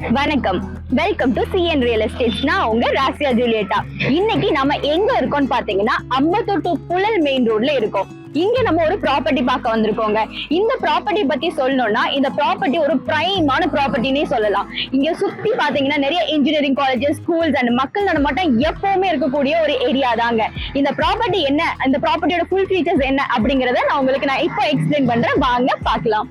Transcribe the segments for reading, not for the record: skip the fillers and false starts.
வணக்கம், welcome to CN real estates. நான் உங்க ராசியா ஜூலியட்டா. இன்னைக்கு நம்ம எங்க இருக்கோம்னு பாத்தீங்கன்னா அம்பத்தூர் டு புழல் மெயின் ரோட்ல இருக்கோம். இங்க நம்ம ஒரு ப்ராப்பர்ட்டி பார்க்க வந்திருக்கோங்க. இந்த ப்ராப்பர்ட்டி பத்தி சொல்லணும்னா இந்த ப்ராப்பர்ட்டி ஒரு பிரைமான ப்ராப்பர்ட்டினே சொல்லலாம். இங்க சுத்தி பாத்தீங்கன்னா நிறைய இன்ஜினியரிங் காலேஜஸ், ஸ்கூல்ஸ் அண்ட் மக்கள் நடமாட்டம் எப்பவுமே இருக்கக்கூடிய ஒரு ஏரியா தாங்க. இந்த ப்ராப்பர்ட்டி என்ன, இந்த ப்ராப்பர்ட்டியோட ஃபுல் ஃபீச்சர்ஸ் என்ன அப்படிங்கறத நான் இப்போ எக்ஸ்பிளைன் பண்றேன், வாங்க பார்க்கலாம்.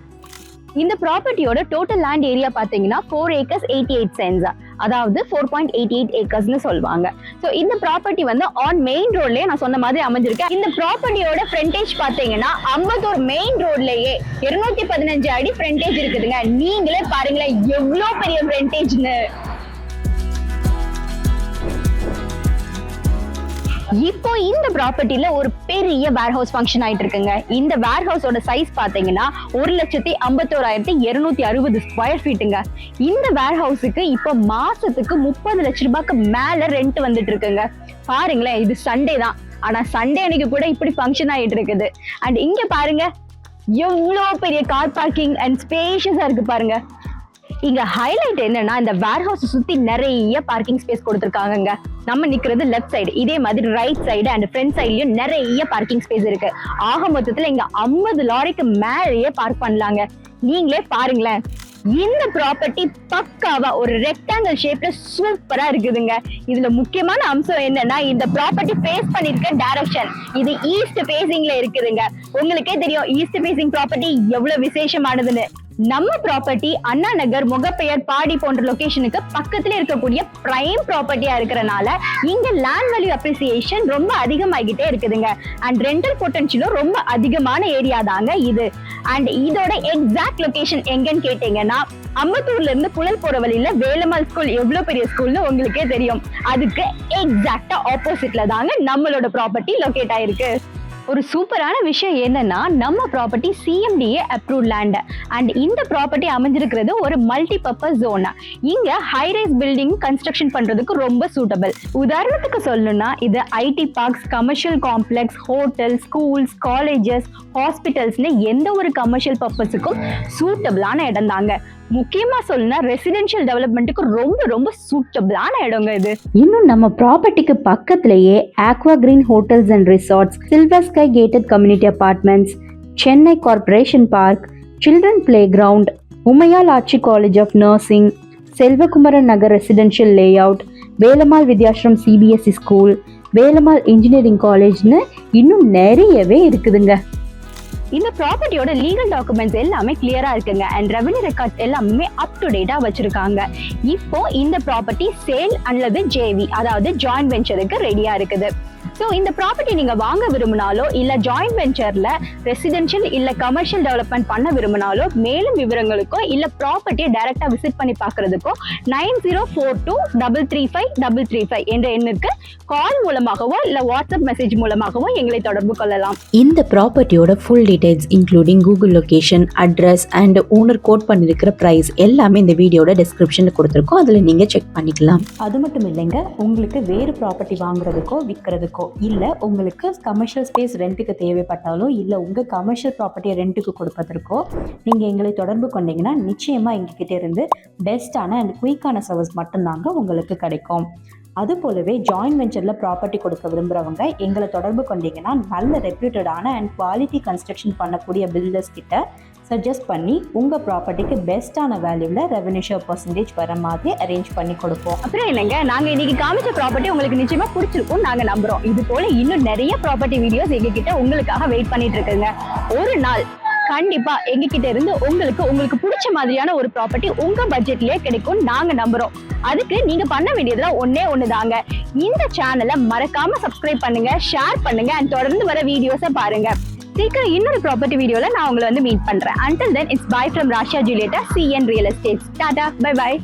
இந்த ப்ராப்பர்ட்டியோட டோட்டல் லேண்ட் ஏரியா பாத்தீங்கன்னா 4 acres 88 cents, அதாவது 4.88 acres சொல்லுவாங்க. சோ இந்த ப்ராப்பர்ட்டி ஆன் மெயின் ரோட்லயே நான் சொன்ன மாதிரி அமைஞ்சிருக்கு. இந்த ப்ராப்பர்ட்டியோட ஃப்ரண்டேஜ் பாத்தீங்கன்னா அம்பத்தூர் மெயின் ரோட்லயே 215 அடி ஃப்ரண்டேஜ் இருக்குதுங்க. நீங்களே பாருங்களேன் எவ்வளவு பெரிய ஃப்ரண்டேஜ்னு. இப்போ இந்த ப்ராப்பர்ட்டில ஒரு பெரிய வேர்ஹவுஸ் ஃபங்க்ஷன் ஆயிட்டு இருக்குங்க. இந்த வேர்ஹவுஸோட சைஸ் பாத்தீங்கன்னா 1,51,260 ஸ்கொயர் ஃபீட்டுங்க. இந்த வேர்ஹவுஸுக்கு இப்போ மாசத்துக்கு 30 லட்சம் ரூபாய்க்கு மேல ரெண்ட் வந்துட்டு இருக்குங்க. பாருங்களேன், இது சண்டே தான், ஆனா சண்டே அன்னைக்கு கூட இப்படி ஃபங்க்ஷன் ஆயிட்டு இருக்குது. அண்ட் இங்க பாருங்க எவ்வளவு பெரிய கார் பார்க்கிங் அண்ட் ஸ்பேஷியஸா இருக்கு பாருங்க. இங்க ஹைலைட் என்னன்னா இந்த வேர்ஹவுஸ் சுத்தி நிறைய பார்க்கிங் ஸ்பேஸ் கொடுத்திருக்காங்க. நம்ம நிக்கிறது லெஃப்ட் சைடு, இதே மாதிரி ரைட் சைடு அண்ட் ஃப்ரண்ட் சைட்லயும் நிறைய பார்க்கிங் ஸ்பேஸ் இருக்கு. ஆக மொத்தத்துல இங்க 50 லாரிக்கு மேலேயே பார்க் பண்ணலாங்க. நீங்களே பாருங்களேன், இந்த ப்ராப்பர்ட்டி பக்காவா ஒரு ரெக்டாங்கிள் ஷேப்ல சூப்பரா இருக்குதுங்க. இதுல முக்கியமான அம்சம் என்னன்னா இந்த ப்ராப்பர்ட்டி ஃபேஸ் பண்ணிருக்க டைரக்ஷன், இது ஈஸ்ட் ஃபேசிங்ல இருக்குதுங்க. உங்களுக்கே தெரியும் ஈஸ்ட் ஃபேசிங் ப்ராப்பர்ட்டி எவ்வளவு விசேஷமானதுன்னு. நம்ம ப்ராப்பர்ட்டி அண்ணா நகர், முகப்பெயர், பாடி போன்ற லொகேஷனுக்கு பக்கத்துல இருக்கக்கூடிய பிரைம் ப்ராப்பர்ட்டியா இருக்கிறனால இங்க லேண்ட் வேல்யூ அப்ரிசியேஷன் ரொம்ப அதிகமாகிட்டே இருக்குதுங்க. அண்ட் ரெண்டல் பொட்டன்ஷியலும் ரொம்ப அதிகமான ஏரியா தாங்க இது. அண்ட் இதோட எக்ஸாக்ட் லொகேஷன் எங்கன்னு கேட்டீங்கன்னா அம்பத்தூர்ல இருந்து புழல் போற வழியில வேலம்மாள் ஸ்கூல் எவ்வளவு பெரிய ஸ்கூல்னு உங்களுக்கே தெரியும். அதுக்கு எக்ஸாக்டா ஆப்போசிட்ல தாங்க நம்மளோட ப்ராப்பர்ட்டி லொகேட் ஆயிருக்கு. ஒரு சூப்பரான விஷயம் என்னன்னா நம்ம property CMDA approved land and இந்த ப்ராப்பர்ட்டி அமைஞ்சிருக்கிறது ஒரு மல்டி பர்பஸ் ஜோன். இங்க ஹைரைஸ் பில்டிங் கன்ஸ்ட்ரக்ஷன் பண்றதுக்கு ரொம்ப சூட்டபிள். உதாரணத்துக்கு சொல்லணும்னா இது IT parks, commercial complex, hotel, schools, colleges, ஹாஸ்பிட்டல்ஸ்னு எந்த ஒரு கமர்ஷியல் பர்பஸுக்கும் சூட்டபிளான இடம் தாங்க. முக்கியமா சொல்லணும்னா ரெசிடென்ஷியல் டெவலப்மெண்ட்டுக்கு ரொம்ப ரொம்ப சூட்டபிளான இடங்க இது. இன்னும் நம்ம ப்ராப்பர்ட்டிக்கு பக்கத்திலேயே aqua green hotels and resorts, silver sky gated community apartments, Chennai corporation park, children play ground, Umayal Aatchi college of nursing, Selvakumaran Nagar residential layout, Velammal Vidyashram CBSE school, Velammal engineering காலேஜ்னு இன்னும் நிறையவே இருக்குதுங்க. இந்த ப்ராப்பர்ட்டியோட லீகல் டாக்குமெண்ட்ஸ் எல்லாமே கிளியரா இருக்குங்க. அண்ட் ரெவன்யூ ரெக்கார்ட்ஸ் எல்லாமே அப் டு டேட்டா வச்சிருக்காங்க. இப்போ இந்த ப்ராப்பர்ட்டி சேல் அல்லது JV, அதாவது ஜாயிண்ட் வெஞ்சருக்கு ரெடியா இருக்குது. ஸோ இந்த ப்ராப்பர்ட்டி நீங்க வாங்க விரும்பினாலோ இல்ல ஜாயிண்ட் வெஞ்சர்ல ரெசிடென்ஷியல் இல்ல கமர்ஷியல் டெவலப்மெண்ட் பண்ண விரும்பினாலோ மேலும் விவரங்களுக்கோ இல்ல ப்ராப்பர்ட்டியை டைரக்டா விசிட் பண்ணி பாக்குறதுக்கோ 9042335335 என்ற எண்ணுக்கு கால் மூலமாகவோ இல்ல வாட்ஸ்அப் மெசேஜ் மூலமாகவோ எங்களை தொடர்பு கொள்ளலாம். இந்த ப்ராப்பர்ட்டியோட full details including Google location, address and owner quote பண்ணிருக்கிற பிரைஸ் எல்லாமே இந்த வீடியோட டிஸ்கிரிப்ஷன்ல கொடுத்துருக்கோம், அதுல நீங்க செக் பண்ணிக்கலாம். அது மட்டும் இல்லைங்க, உங்களுக்கு வேறு ப்ராப்பர்ட்டி வாங்குறதுக்கோ விற்கிறதுக்கோ இல்ல உங்களுக்கு கமர்ஷியல் ஸ்பேஸ் ரெண்ட்டுக்கு தேவைப்பட்டாலோ இல்ல உங்க கமர்ஷியல் ப்ராப்பர்ட்டியை ரெண்ட்டுக்கு கொடுப்பதற்கோ நீங்க எங்களை தொடர்பு கொண்டீங்கன்னா நிச்சயமா எங்ககிட்ட இருந்து பெஸ்டான அண்ட் குயிக்கான சர்வீஸ் மட்டும்தாங்க உங்களுக்கு கிடைக்கும். அது போலவே ஜாயிண்ட் வெஞ்சரில் ப்ராப்பர்ட்டி கொடுக்க விரும்புகிறவங்க எங்களை தொடர்பு கொண்டீங்கன்னா நல்ல ரெப்யூட்டடான அண்ட் குவாலிட்டி கன்ஸ்ட்ரக்ஷன் பண்ணக்கூடிய பில்டர்ஸ் கிட்ட சஜஸ்ட் பண்ணி உங்கள் ப்ராப்பர்ட்டிக்கு பெஸ்ட்டான வேல்யூவில் ரெவன்யூ ஷேர் % வர மாதிரி அரேஞ்ச் பண்ணி கொடுப்போம். அப்புறம் இல்லைங்க, நாங்கள் இன்னைக்கு காமிச்ச ப்ராப்பர்ட்டி உங்களுக்கு நிச்சயமாக பிடிச்சிருக்கும் நாங்கள் நம்புகிறோம். இது போல இன்னும் நிறைய ப்ராப்பர்ட்டி வீடியோஸ் எங்ககிட்ட உங்களுக்காக வெயிட் பண்ணிட்டு இருக்குங்க. ஒரு நாள் கண்டிப்பா எங்ககிட்ட இருந்து உங்களுக்கு பிடிச்ச மாதிரியான ஒரு ப்ராப்பர்ட்டி உங்க பட்ஜெட்லயே கிடைக்கும் நாங்க நம்புறோம். அதுக்கு நீங்க பண்ண வேண்டியதுலாம் ஒண்ணே தாங்க. இந்த சேனலை மறக்காம சப்ஸ்கிரைப் பண்ணுங்க, ஷேர் பண்ணுங்க அண்ட் தொடர்ந்து வர வீடியோஸை பாருங்க. சீக்கிரம் இன்னொரு ப்ராப்பர்ட்டி வீடியோல நான் உங்களை மீட் பண்றேன். Until then, it's bye from Rasha Julieta, CN Real Estate. Tata, bye bye.